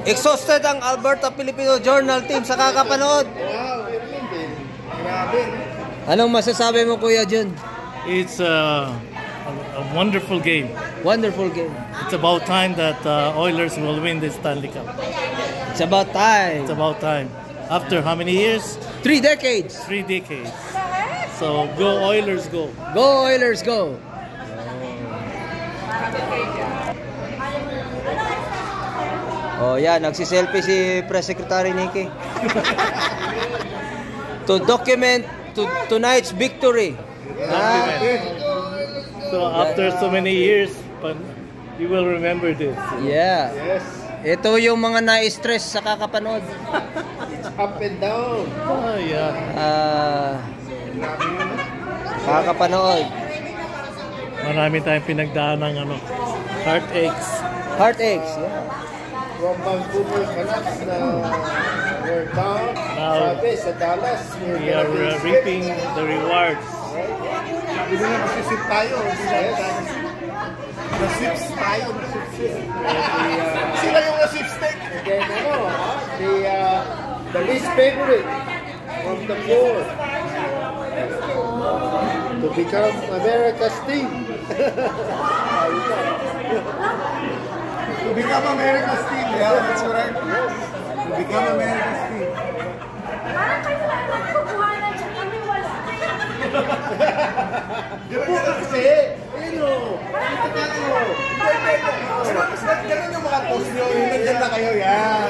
Exhausted ang Alberta Filipino Journal team sa kakapanood. Anong masasabi mo, Kuya Jun? It's a wonderful game. Wonderful game. It's about time that Oilers will win the Stanley Cup. It's about time. It's about time. After how many years? 3 decades. 3 decades. So go Oilers, go. Go Oilers, go. Oh, yan, nagsiselfie si Press Secretary Nikki. To document tonight's victory. So after so many years, but you will remember this. Yeah. Yes. Ito yung mga na-stress sa kakapanood. It's up and down. Oh yeah. Kakapanood. Marami tayong pinagdaan ng heartaches. Heartaches, yeah. From Vancouver Canucks na we're down. Now, Sabi sa Dallas, we are reaping the rewards. Hindi na masisip tayo. Nasips tayo. Sila yung nasipstick. Then the least favorite of the four to become America's team. To become America's team, yeah, that's correct. To become America's team. Parang kayo lang nagkukuhanan siya kami wala. Ganun kasi, ganun yung mga post nyo, yung nandiyan na kayo, yan.